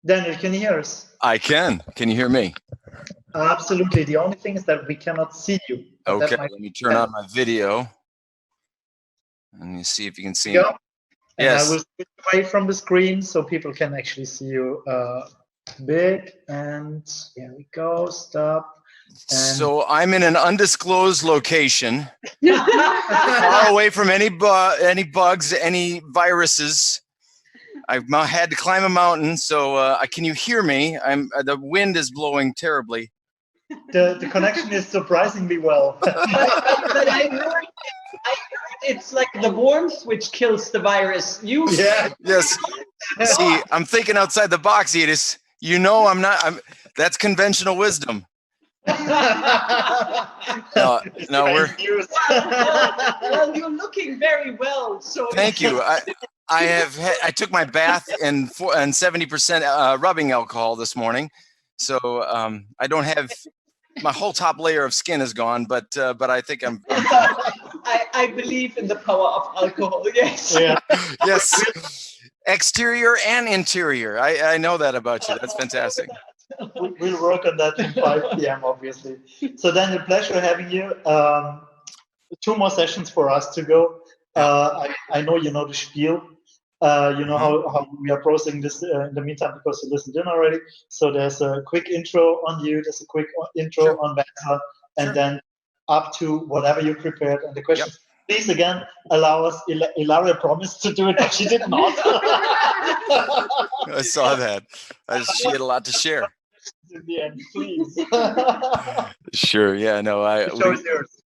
Daniel, can you hear us? I can. Can you hear me? Absolutely. The only thing is that we cannot see you. Okay, let me turn on my video. And you see if you can see me. And Yes. I will switch away from the screen so people can actually see you big. And here we go. Stop. And so I'm in an undisclosed location, far away from any bugs, any viruses. I've had to climb a mountain, so can you hear me? The wind is blowing terribly. The connection is surprisingly well. But I heard it's like the warmth which kills the virus. Yes. See, I'm thinking outside the box, Edis. You know, that's conventional wisdom. No, we're. Well, you're looking very well. So thank you. I took my bath in 70% rubbing alcohol this morning, so I don't have my whole top layer of skin is gone, but I think I'm I believe in the power of alcohol. Yes. Yeah. Yes. Exterior and interior. I know that about you. That's fantastic. We'll work on that in 5 p.m. obviously. So Daniel, pleasure having you. 2 more sessions for us to go. I know you know the spiel. You know how we are processing this in the meantime because you listened in already. So there's a quick intro on you. There's a quick intro on Venza, and then up to whatever you prepared and the questions. Please again allow us. Ilaria promised to do it, but she did not. I saw that. She had a lot to share. In the end, please. Sure. Yeah. No. The show is yours.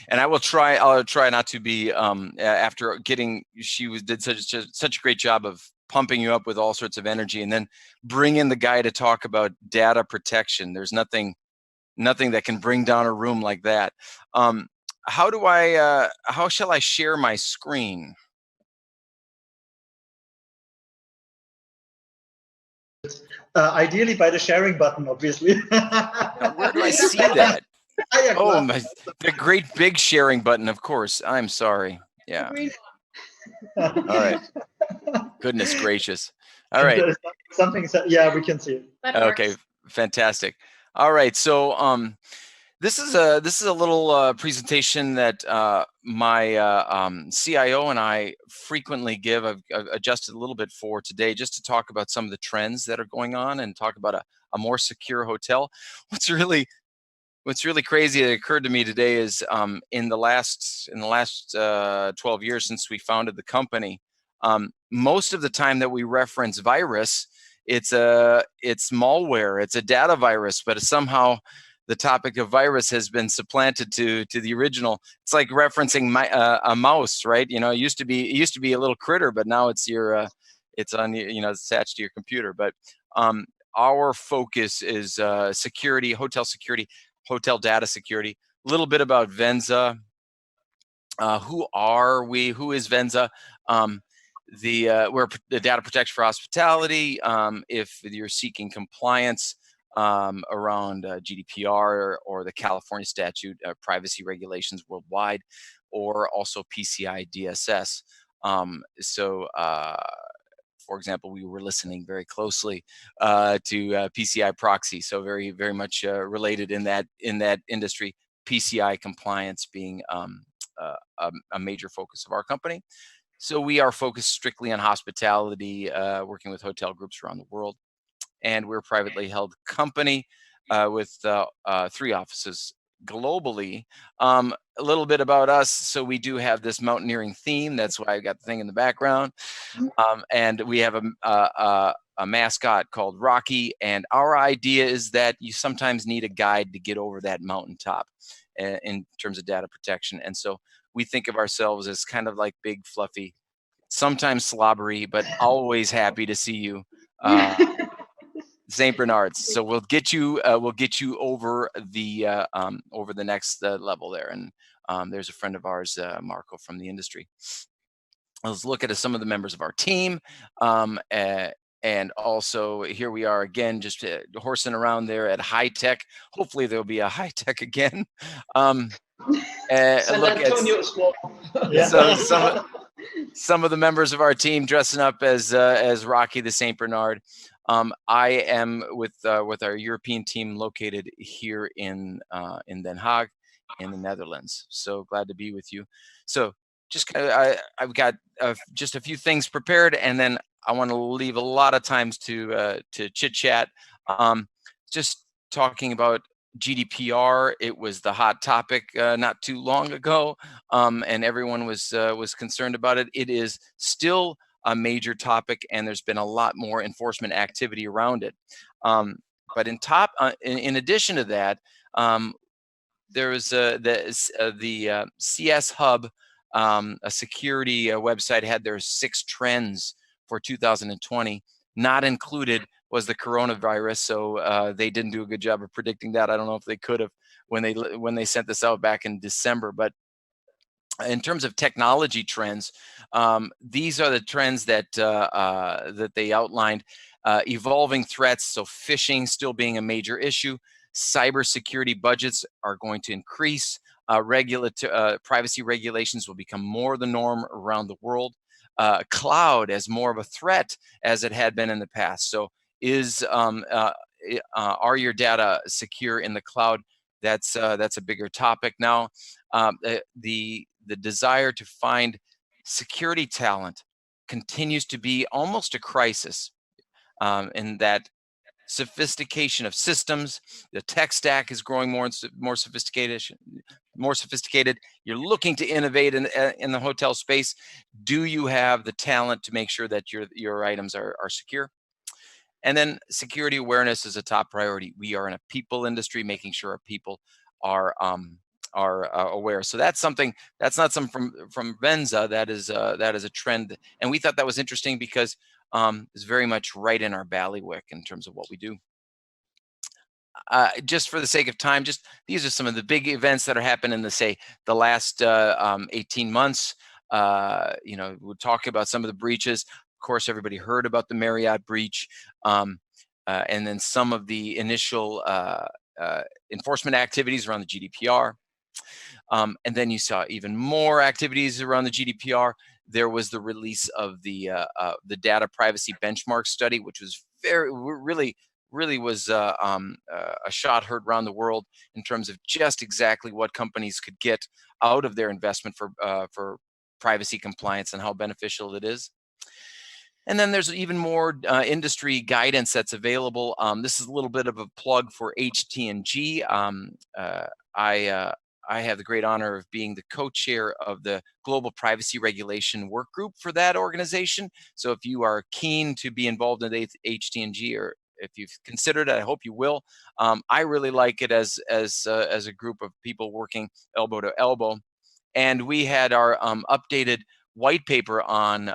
And I'll try not to be after getting. She did such a great job of pumping you up with all sorts of energy, and then bring in the guy to talk about data protection. There's nothing that can bring down a room like that. How shall I share my screen? Ideally by the sharing button, obviously. Now, where do I see that? Oh, the great big sharing button, of course. I'm sorry. Yeah. All right. Goodness gracious. All right. Something. Yeah, we can see it. Okay. Fantastic. All right. So this is a little presentation that my CIO and I frequently give. I've adjusted a little bit for today just to talk about some of the trends that are going on and talk about a more secure hotel. What's really crazy that occurred to me today is in the last 12 years since we founded the company, most of the time that we reference virus, it's malware, it's a data virus, but somehow the topic of virus has been supplanted to the original. It's like referencing a mouse, right? You know, it used to be a little critter, but now it's it's attached to your computer. But our focus is security, hotel security, hotel data security. A little bit about Venza. Who are we? Who is Venza? We're the data protection for hospitality. If you're seeking compliance around GDPR or the California statute, privacy regulations worldwide, or also PCI DSS. For example, we were listening very closely to PCI proxy, so very, very much related in that industry. PCI compliance being a major focus of our company. So we are focused strictly on hospitality, working with hotel groups around the world, and we're a privately held company with 3 offices globally. A little bit about us. So we do have this mountaineering theme. That's why I got the thing in the background. And we have a mascot called Rocky. And our idea is that you sometimes need a guide to get over that mountaintop in terms of data protection. And so we think of ourselves as kind of like big, fluffy, sometimes slobbery, but always happy to see you. St. Bernard's. So we'll get you over the next level there. And there's a friend of ours, Marco, from the industry. Let's look at some of the members of our team. And also here we are again, just horsing around there at high tech. Hopefully there'll be a high tech again. San Antonio is small. So some of the members of our team dressing up as Rocky the St. Bernard. I am with our European team located here in Den Haag, in the Netherlands. So glad to be with you. So just I've got just a few things prepared, and then I want to leave a lot of times to chit chat. Just talking about GDPR. It was the hot topic not too long ago, and everyone was concerned about it. It is still a major topic, and there's been a lot more enforcement activity around it. But in addition to that, there was the CS Hub, a security website, had their 6 trends for 2020. Not included was the coronavirus, so they didn't do a good job of predicting that. I don't know if they could have when they sent this out back in December, but in terms of technology trends, these are the trends that that they outlined. Evolving threats, so phishing still being a major issue. Cybersecurity budgets are going to increase. Privacy regulations will become more the norm around the world. Cloud as more of a threat as it had been in the past. So are your data secure in the cloud? That's a bigger topic now. The desire to find security talent continues to be almost a crisis, in that sophistication of systems, the tech stack is growing more sophisticated. You're looking to innovate in the hotel space. Do you have the talent to make sure that your items are secure? And then security awareness is a top priority. We are in a people industry, making sure our people are aware. So that's something, that's not something from Venza. That is a trend, and we thought that was interesting because it's very much right in our bailiwick in terms of what we do. Just for the sake of time, just these are some of the big events that are happening in the last 18 months. We'll talk about some of the breaches. Of course, everybody heard about the Marriott breach, and then some of the initial enforcement activities around the GDPR. And then you saw even more activities around the GDPR. There was the release of the data privacy benchmark study, which was really was a shot heard around the world in terms of just exactly what companies could get out of their investment for privacy compliance and how beneficial it is. And then there's even more industry guidance that's available. This is a little bit of a plug for HT&G. I have the great honor of being the co-chair of the Global Privacy Regulation Work Group for that organization. So if you are keen to be involved in HT&G, or if you've considered it, I hope you will. I really like it as a group of people working elbow to elbow. And we had our updated white paper on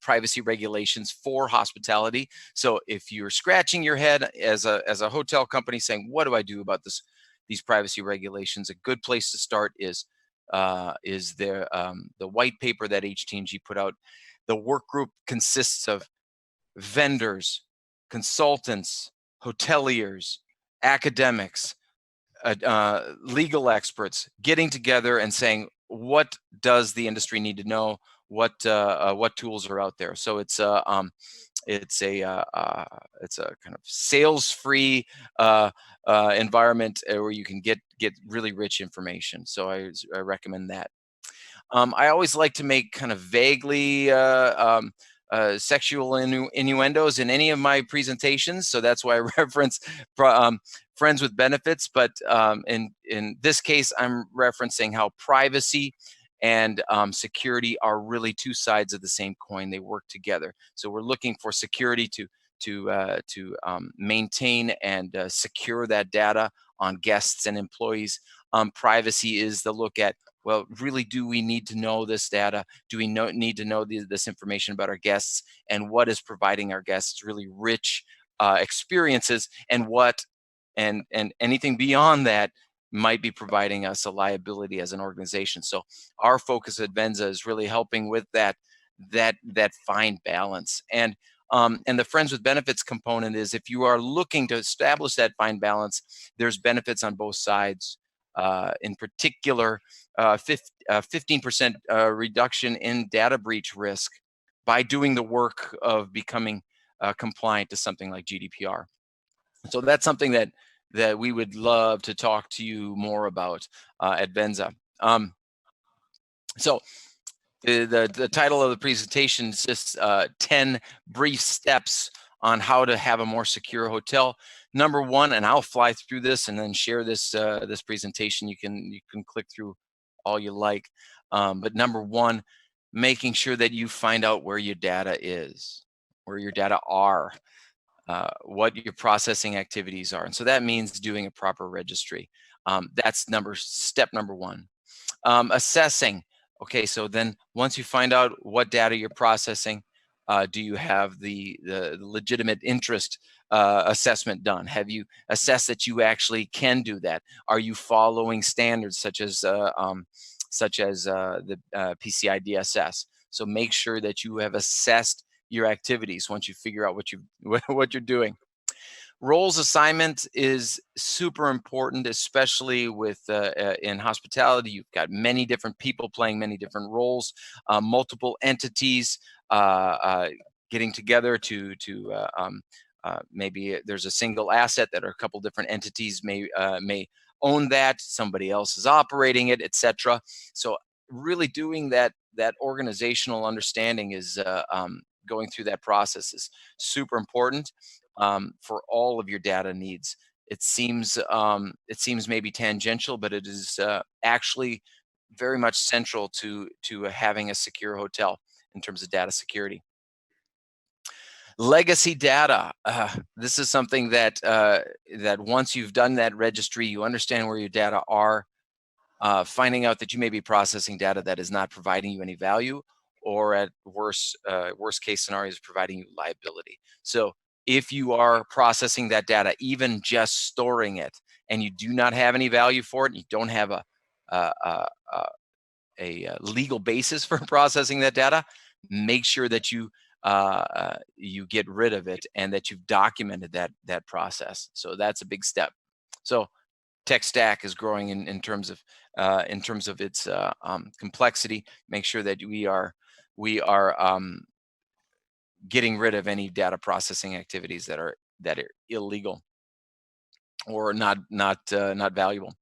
privacy regulations for hospitality. So if you're scratching your head as a hotel company saying, what do I do about these privacy regulations, a good place to start is the white paper that HT&G put out. The work group consists of vendors, consultants, hoteliers, academics, legal experts getting together and saying, what does the industry need to know? What tools are out there? So it's a kind of sales-free environment where you can get really rich information. So I recommend that. I always like to make kind of vaguely sexual innuendos in any of my presentations, so that's why I reference friends with benefits. But in this case, I'm referencing how privacy and security are really two sides of the same coin. They work together. So we're looking for security to maintain and secure that data on guests and employees. Privacy is the look at, well, really, do we need to know this data? Do we need to know this information about our guests, and what is providing our guests really rich experiences, and anything beyond that might be providing us a liability as an organization. So our focus at Venza is really helping with that fine balance. And the friends with benefits component is, if you are looking to establish that fine balance, there's benefits on both sides. In particular, 15% reduction in data breach risk by doing the work of becoming compliant to something like GDPR. So that's something that we would love to talk to you more about at Venza. So the title of the presentation is just 10 brief steps on how to have a more secure hotel. Number one, and I'll fly through this and then share this this presentation. You can click through all you like. But number one, making sure that you find out where your data is, where your data are, what your processing activities are. And so that means doing a proper registry. That's step number one. Assessing. Okay, so then once you find out what data you're processing, do you have the legitimate interest assessment done? Have you assessed that you actually can do that? Are you following standards such as the PCI DSS? So make sure that you have assessed your activities once you figure out what you're doing. Roles assignment is super important, especially with in hospitality. You've got many different people playing many different roles, multiple entities getting together to maybe there's a single asset that a couple different entities may own that. Somebody else is operating it, etc. So really doing that organizational understanding is going through that process is super important. For all of your data needs. It seems maybe tangential, but it is actually very much central to having a secure hotel in terms of data security. Legacy data. This is something that that once you've done that registry, you understand where your data are. Finding out that you may be processing data that is not providing you any value, or at worst case scenario is providing you liability. So if you are processing that data, even just storing it, and you do not have any value for it, and you don't have a legal basis for processing that data, make sure that you get rid of it and that you've documented that process. So that's a big step. So tech stack is growing in terms of its complexity. Make sure that we are getting rid of any data processing activities that are illegal or not valuable.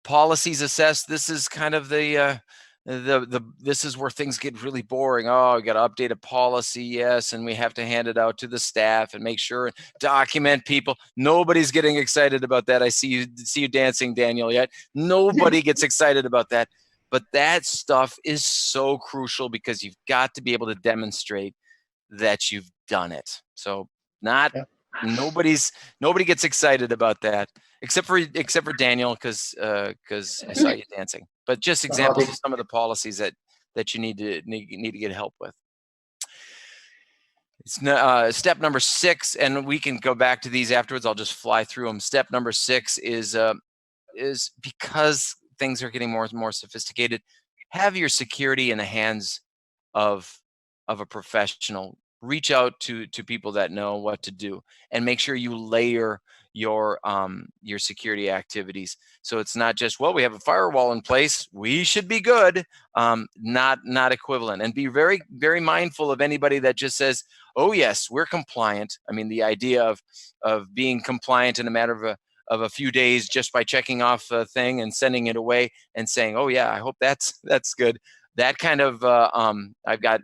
Policies assessed. This is kind of this is where things get really boring. Oh, we got to update a policy, yes, and we have to hand it out to the staff and make sure and document people. Nobody's getting excited about that. I see you dancing, Daniel. Yet nobody gets excited about that. But that stuff is so crucial because you've got to be able to demonstrate that you've done it. So nobody gets excited about that except for Daniel, because I saw you dancing. But just examples of some of the policies that you need to get help with. It's step number 6, and we can go back to these afterwards. I'll just fly through them. Step number 6 is because things are getting more and more sophisticated, have your security in the hands of a professional. Reach out to people that know what to do, and make sure you layer your security activities. So it's not just, well, we have a firewall in place, we should be good. Not equivalent. And be very, very mindful of anybody that just says, oh yes, we're compliant. I mean, the idea of being compliant in a matter of a few days just by checking off a thing and sending it away and saying, oh yeah, I hope that's good. That kind of I've got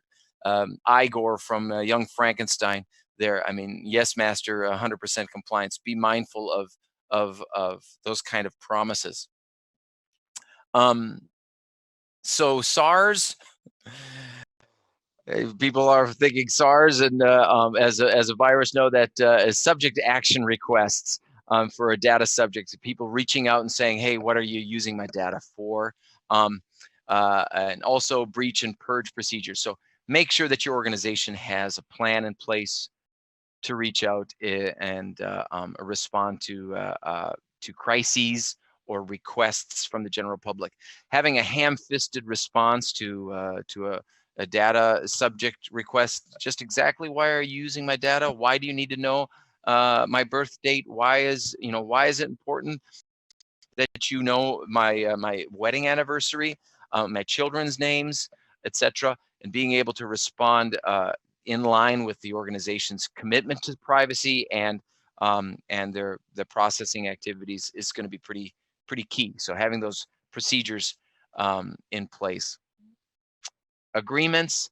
Igor from Young Frankenstein there. I mean, yes, master, 100% compliance. Be mindful of those kind of promises. So SARS, people are thinking SARS and as a virus, know that as subject action requests for a data subject, people reaching out and saying, hey, what are you using my data for? And also breach and purge procedures. So make sure that your organization has a plan in place to reach out and respond to crises or requests from the general public. Having a ham-fisted response to a data subject request, just exactly why are you using my data? Why do you need to know my birth date? Why is it important that you know my wedding anniversary, my children's names, etc., and being able to respond in line with the organization's commitment to privacy and their processing activities is going to be pretty key. So having those procedures in place. Agreements.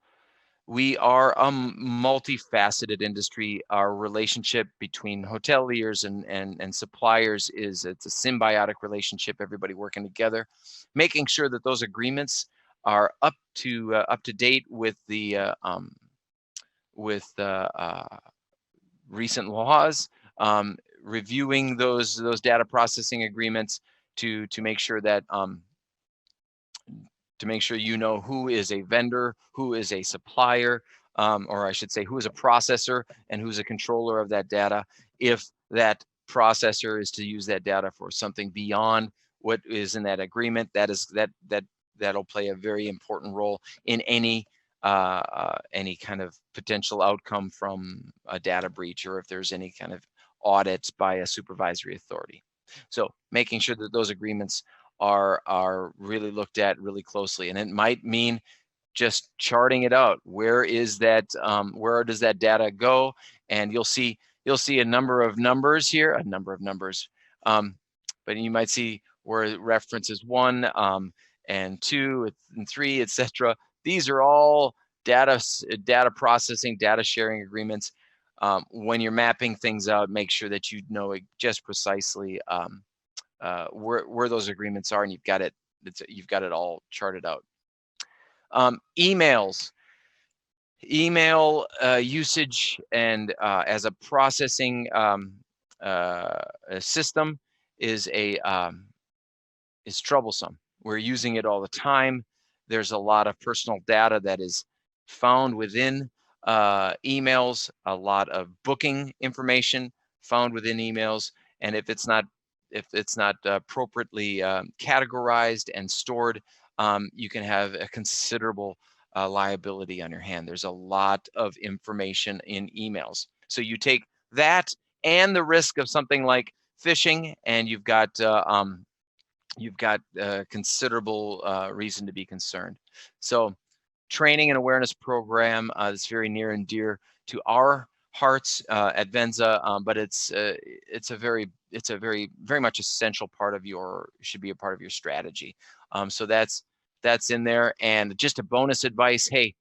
We are a multifaceted industry. Our relationship between hoteliers and suppliers it's a symbiotic relationship, everybody working together, making sure that those agreements are up to date with the recent laws, reviewing those data processing agreements to make sure that you know who is a vendor, who is a supplier, or I should say who is a processor and who's a controller of that data. If that processor is to use that data for something beyond what is in that agreement, that'll play a very important role in any kind of potential outcome from a data breach, or if there's any kind of audit by a supervisory authority. So making sure that those agreements are really looked at really closely, and it might mean just charting it out. Where is that? Where does that data go? And you'll see a number of numbers here, but you might see where it references 1 and 2 and 3, etc. These are all data processing, data sharing agreements. When you're mapping things out, make sure that you know it just precisely where those agreements are, and you've got it all charted out. Emails. Email usage and as a processing system is troublesome. We're using it all the time. There's a lot of personal data that is found within emails, a lot of booking information found within emails, and if it's not appropriately categorized and stored, you can have a considerable liability on your hand. There's a lot of information in emails. So you take that and the risk of something like phishing, and you've got considerable reason to be concerned. So training and awareness program is very near and dear to our hearts at Venza, but it's a very much essential part of should be a part of your strategy. So that's in there. And just a bonus advice: hey,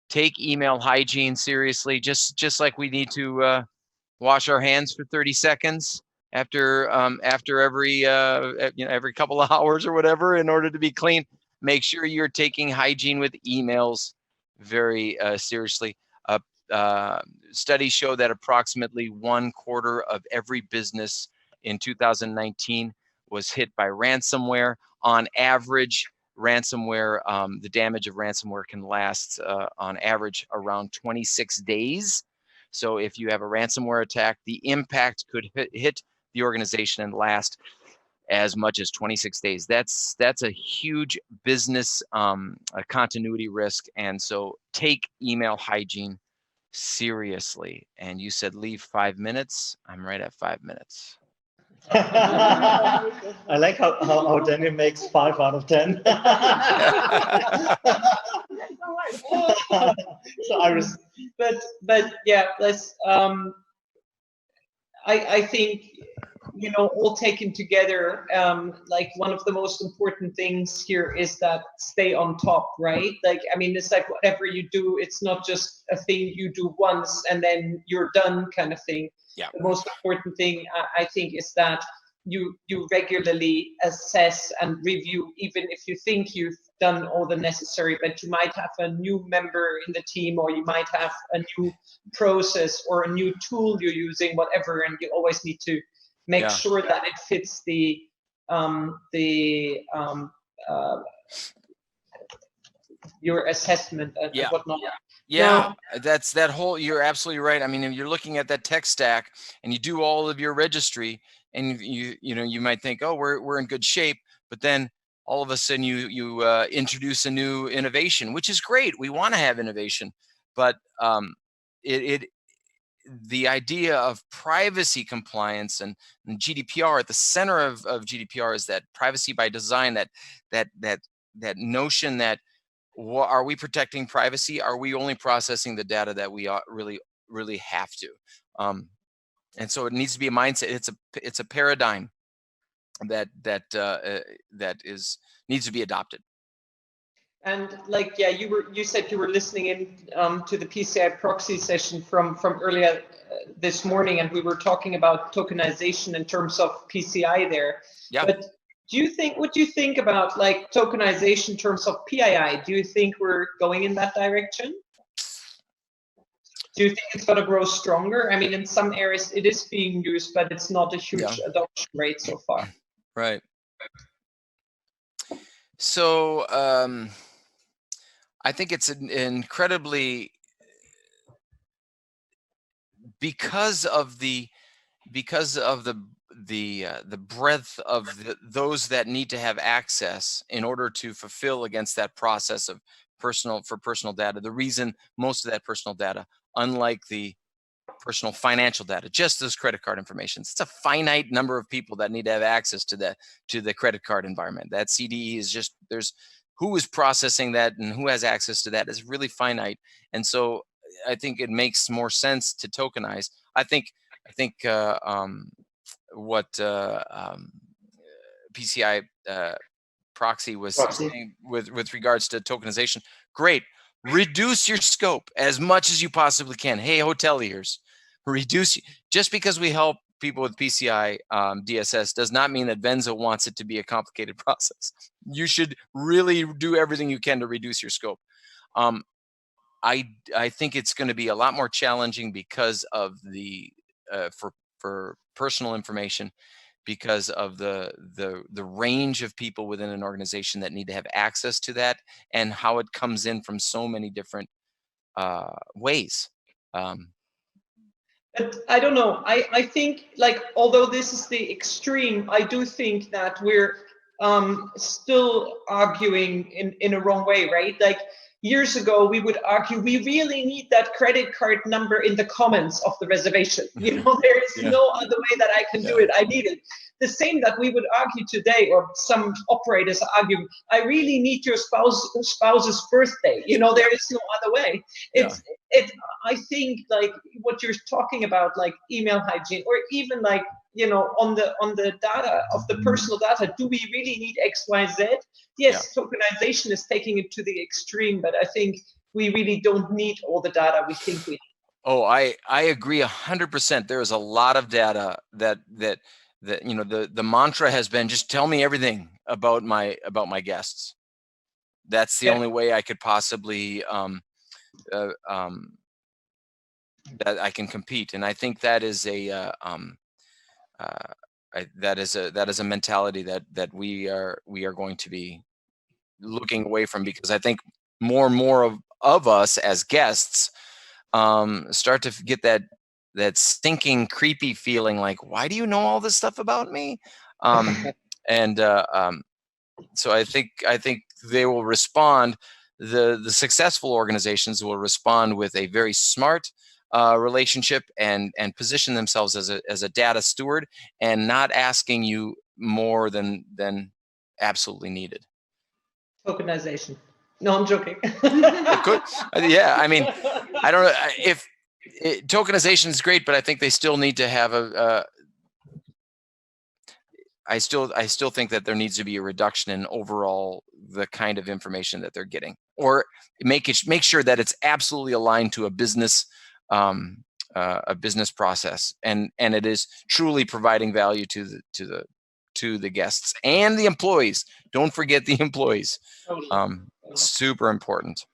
take email hygiene seriously, just like we need to wash our hands for 30 seconds after every every couple of hours or whatever in order to be clean. Make sure you're taking hygiene with emails very seriously. Studies show that approximately 1/4 of every business in 2019 was hit by ransomware. On average, ransomware, the damage of ransomware can last on average around 26 days. So if you have a ransomware attack, the impact could hit the organization and last as much as 26 days. That's a huge business continuity risk. And so take email hygiene seriously. And you said leave 5 minutes. I'm right at 5 minutes. I like how Daniel makes 5 out of 10. So Iris, but yeah, let's. I think, all taken together, like one of the most important things here is that stay on top, right? Like, I mean, it's like whatever you do, it's not just a thing you do once and then you're done kind of thing. Yeah. The most important thing I think is that you regularly assess and review, even if you think you've done all the necessary, but you might have a new member in the team, or you might have a new process or a new tool you're using, whatever, and you always need to make sure that it fits your assessment and whatnot. Yeah, that's that whole. You're absolutely right. I mean, if you're looking at that tech stack and you do all of your registry, and you might think, oh, we're in good shape, but then all of a sudden you introduce a new innovation, which is great. We want to have innovation, but the idea of privacy compliance and GDPR, at the center of GDPR is that privacy by design, that notion that are we protecting privacy? Are we only processing the data that we really have to? And so it needs to be a mindset. It's a paradigm that needs to be adopted. And like, yeah, you said you were listening in to the PCI proxy session from earlier this morning, and we were talking about tokenization in terms of PCI there. Yeah. But what do you think about like tokenization in terms of PII? Do you think we're going in that direction? Do you think it's going to grow stronger? I mean, in some areas it is being used, but it's not a huge adoption rate so far. Right. So I think it's an incredibly, because of the breadth of those that need to have access in order to fulfill against that process of personal data. The reason most of that personal data, unlike the personal financial data, just those credit card information, it's a finite number of people that need to have access to the credit card environment. That CDE is just, there's who is processing that and who has access to that is really finite. And so I think it makes more sense to tokenize. I think what PCI proxy was saying with regards to tokenization, great. Reduce your scope as much as you possibly can. Hey, hoteliers, reduce. Just because we help people with PCI DSS does not mean that Venza wants it to be a complicated process. You should really do everything you can to reduce your scope. I think it's going to be a lot more challenging because of the for personal information, because of the range of people within an organization that need to have access to that, and how it comes in from so many different ways. But I don't know. I think, like, although this is the extreme, I do think that we're still arguing in a wrong way, right? Like, years ago, we would argue we really need that credit card number in the comments of the reservation. You know, there is no other way that I can do it. I need it. The same that we would argue today, or some operators argue, I really need your spouse's birthday. You know, there is no other way. I think, like, what you're talking about, like email hygiene, or even like, you know, on the data of the personal data, do we really need X, Y, Z? Yes, tokenization is taking it to the extreme, but I think we really don't need all the data we think we need. Oh, I agree 100%. There is a lot of data that you know, the mantra has been, just tell me everything about my guests. That's the only way I could possibly that I can compete. And I think that is a that is a mentality that we are going to be looking away from, because I think more and more of us as guests start to get that stinking, creepy feeling like, why do you know all this stuff about me? So I think they will respond. The successful organizations will respond with a very smart relationship and position themselves as a data steward, and not asking you more than absolutely needed. Tokenization. No, I'm joking. It could, yeah. I mean, I don't know if tokenization is great, but I think they still need to have I still think that there needs to be a reduction in overall the kind of information that they're getting, or make sure that it's absolutely aligned to a business process, and it is truly providing value to the guests and the employees. Don't forget the employees. Super important.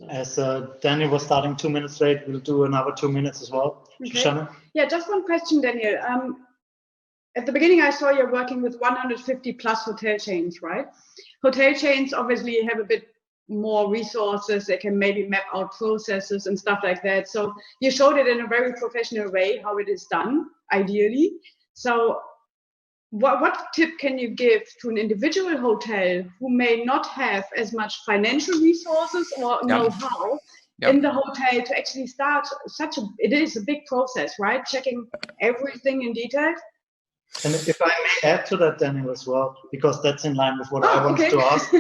As Daniel was starting 2 minutes late, we'll do another 2 minutes as well. Okay. Shoshana? Yeah, just one question, Daniel. At the beginning, I saw you're working with 150 plus hotel chains, right? Hotel chains obviously have a bit more resources. They can maybe map out processes and stuff like that. So you showed it in a very professional way how it is done, ideally. So what tip can you give to an individual hotel who may not have as much financial resources or know-how in the hotel to actually start it is a big process, right? Checking everything in detail. And if I may add to that, Daniel, as well, because that's in line with what I wanted to ask.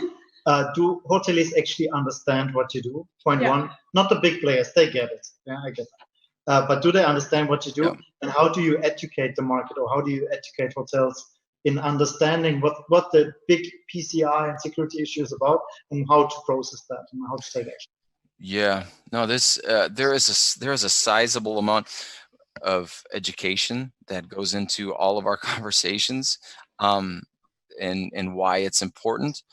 do hoteliers actually understand what you do? Point Yeah. one, not the big players, they get it. Yeah, I get that. But do they understand what you do? Yeah. And how do you educate the market, or how do you educate hotels in understanding what the big PCI and security issue is about, and how to process that and how to take action? Yeah, no, there is a sizable amount of education that goes into all of our conversations, and why it's important.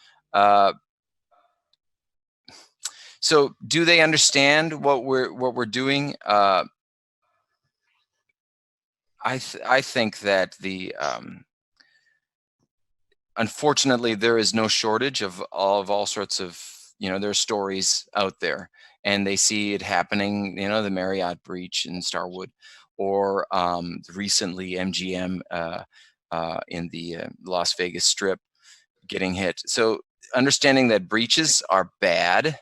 So, do they understand what we're doing? I think that unfortunately, there is no shortage of all sorts of, there's stories out there, and they see it happening, the Marriott breach in Starwood, or recently MGM in the Las Vegas Strip getting hit. So understanding that breaches are bad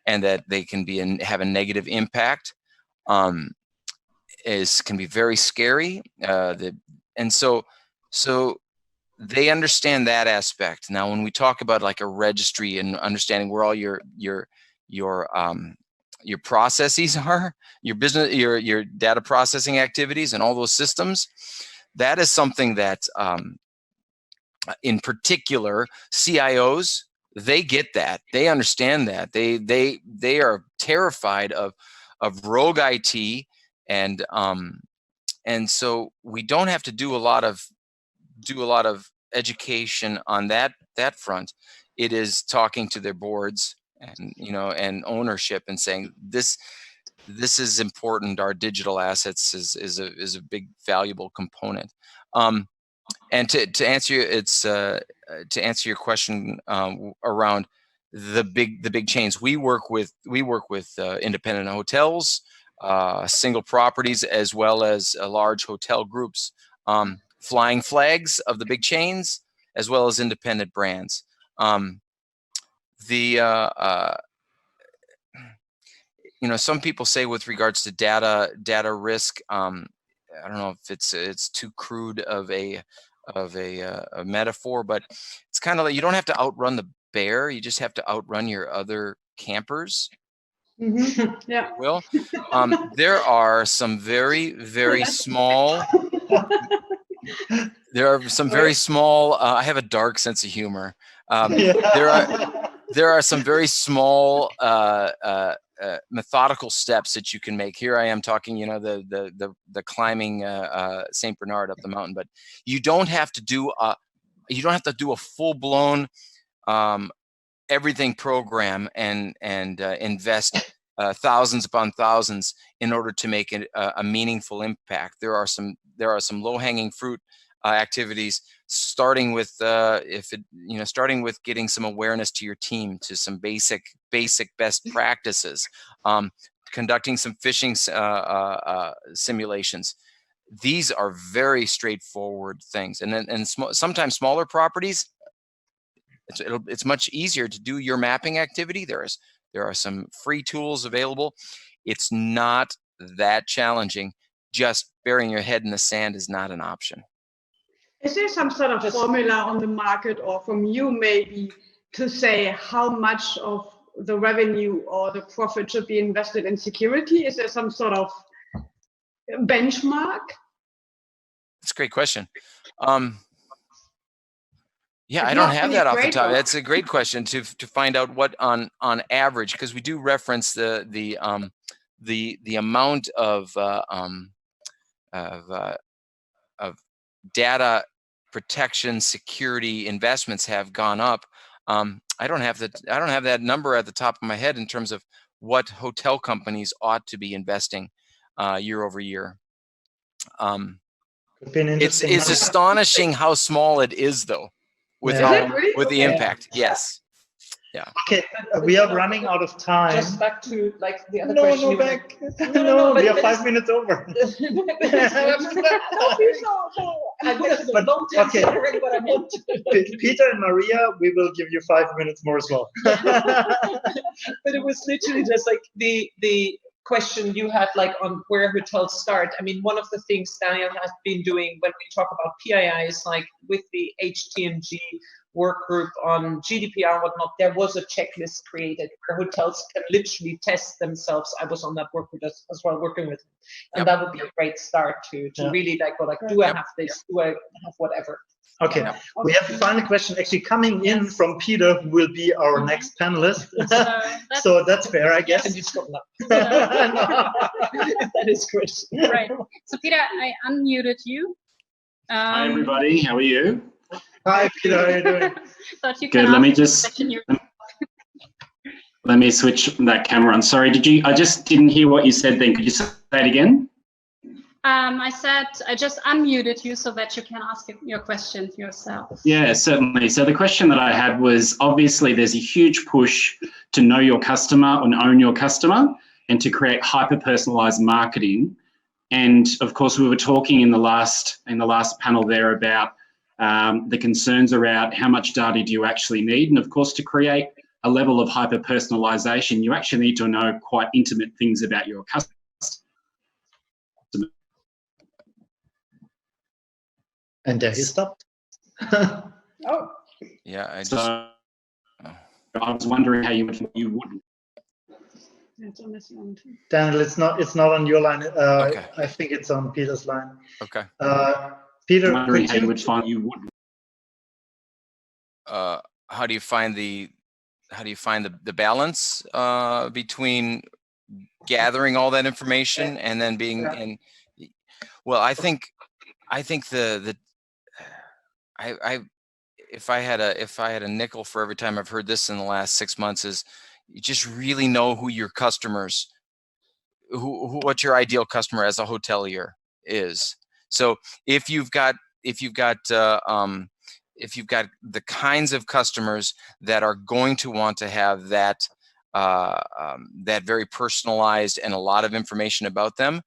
and that they can have a negative impact can be very scary. And so they understand that aspect. Now, when we talk about like a registry and understanding where all your processes are, your business, your data processing activities, and all those systems, that is something that, in particular, CIOs, they get that. They understand that. They are terrified of rogue IT, and so we don't have to do a lot of education on that front. It is talking to their boards and and ownership and saying this is important. Our digital assets is a big valuable component. And to answer your question around the big chains, we work with independent hotels, single properties, as well as large hotel groups, flying flags of the big chains, as well as independent brands. Some people say with regards to data risk, I don't know if it's too crude of a metaphor, but it's kind of like you don't have to outrun the bear, you just have to outrun your other campers. Mm-hmm. Yeah. Well, there are some very, very small. There are some very small. I have a dark sense of humor. There are some very small methodical steps that you can make. Here I am talking, the climbing Saint Bernard up the mountain, but you don't have to do a full blown everything program and invest thousands upon thousands in order to make it a meaningful impact. There are some low hanging fruit activities, starting with starting with getting some awareness to your team, to some basic best practices, conducting some phishing simulations. These are very straightforward things, and sometimes smaller properties, it's much easier to do your mapping activity. There are some free tools available. It's not that challenging. Just burying your head in the sand is not an option. Is there some sort of formula on the market, or from you maybe, to say how much of the revenue or the profit should be invested in security? Is there some sort of benchmark? That's a great question. Yeah, I don't have that off the top. That's a great question to find out what on average, because we do reference the amount of data protection security investments have gone up. I don't have that number at the top of my head in terms of what hotel companies ought to be investing year over year. It's astonishing how small it is, though, with the impact. Yes. Yeah. Okay, we are running out of time. Just back to like the other question. No, we are 5 minutes over. Peter and Maria, we will give you 5 minutes more as well. But it was literally just like the question you had, like, on where hotels start. I mean, one of the things Daniel has been doing when we talk about PII is like with the HTMG, work group on GDPR and whatnot, there was a checklist created where hotels can literally test themselves. I was on that work group as well, working with them. And that would be a great start to really like, well, like, do I have this? Do I have whatever? Okay, we have a final question actually coming in from Peter, who will be our next panelist. So that's fair, I guess. And you stop now. That is good. Right. So Peter, I unmuted you. Hi everybody, how are you? Hi Peter, how are you doing? Good. Let me switch that camera on. Sorry, I just didn't hear what you said then. Could you say it again? I said I just unmuted you so that you can ask your questions yourself. Yeah, certainly. So the question that I had was, obviously there's a huge push to know your customer and own your customer and to create hyper-personalized marketing. And of course, we were talking in the last panel there about the concerns around how much data do you actually need. And of course, to create a level of hyper-personalization, you actually need to know quite intimate things about your customer. And there he stopped. Oh. Yeah, I was wondering how you would. It's on this line too. Daniel, it's not on your line. Okay. I think it's on Peter's line. Okay. Peter, Wondering how you would find how do you find the balance between gathering all that information and then being in? Well, I think if I had a nickel for every time I've heard this in the last 6 months, is you just really know who your customers, what your ideal customer as a hotelier is. So if you've got the kinds of customers that are going to want to have that very personalized and a lot of information about them,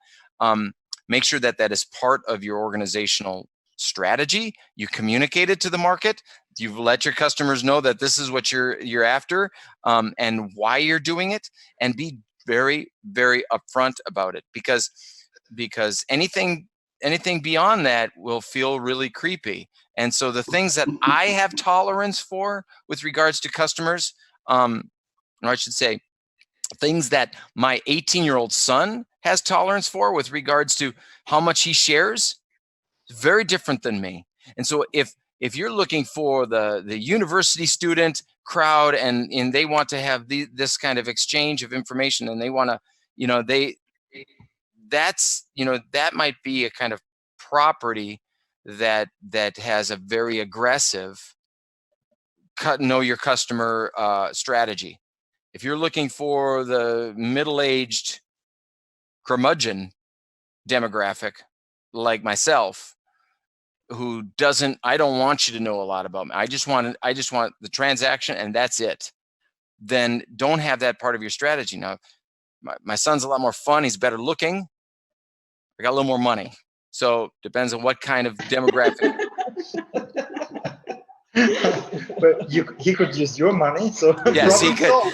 make sure that is part of your organizational strategy. You communicate it to the market. You've let your customers know that this is what you're after, and why you're doing it, and be very, very upfront about it, because anything beyond that will feel really creepy. And so the things that I have tolerance for with regards to customers, or I should say, things that my 18-year-old son has tolerance for with regards to how much he shares, is very different than me. And so if you're looking for the university student crowd and they want to have this kind of exchange of information, and they want to, that might be a kind of property that has a very aggressive know your customer strategy. If you're looking for the middle-aged curmudgeon demographic like myself, who I don't want you to know a lot about me. I just want the transaction and that's it. Then don't have that part of your strategy. Now, my son's a lot more fun. He's better looking. I got a little more money. So depends on what kind of demographic. But he could use your money. So yes, he could.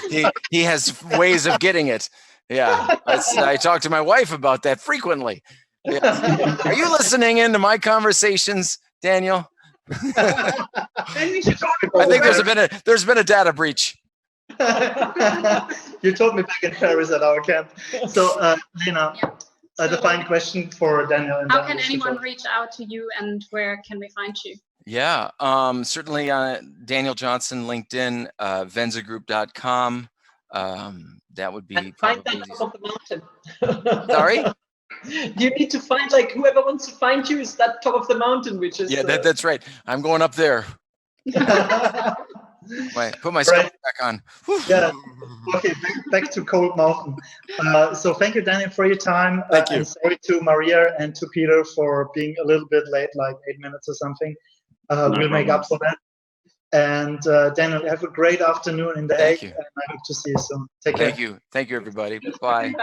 He has ways of getting it. Yeah, I talk to my wife about that frequently. Yeah. Are you listening into my conversations, Daniel? Then we should talk I think there's been a data breach. You told me back in Paris at our camp. So, Lena, the final question for Daniel. And how can anyone reach out to you, and where can we find you? Yeah, certainly Daniel Johnson, LinkedIn, venzagroup.com. That would be find probably that top of the mountain. Sorry? You need to find, like, whoever wants to find you is that top of the mountain, which is that's right. I'm going up there. Put my scarf back on. Yeah. Okay, back to Cold Mountain. So thank you, Daniel, for your time. Thank you. And sorry to Maria and to Peter for being a little bit late, like 8 minutes or something. We'll make up for that. And Daniel, have a great afternoon in The Hague. And I hope to see you soon. Take care. Thank you, everybody. Bye.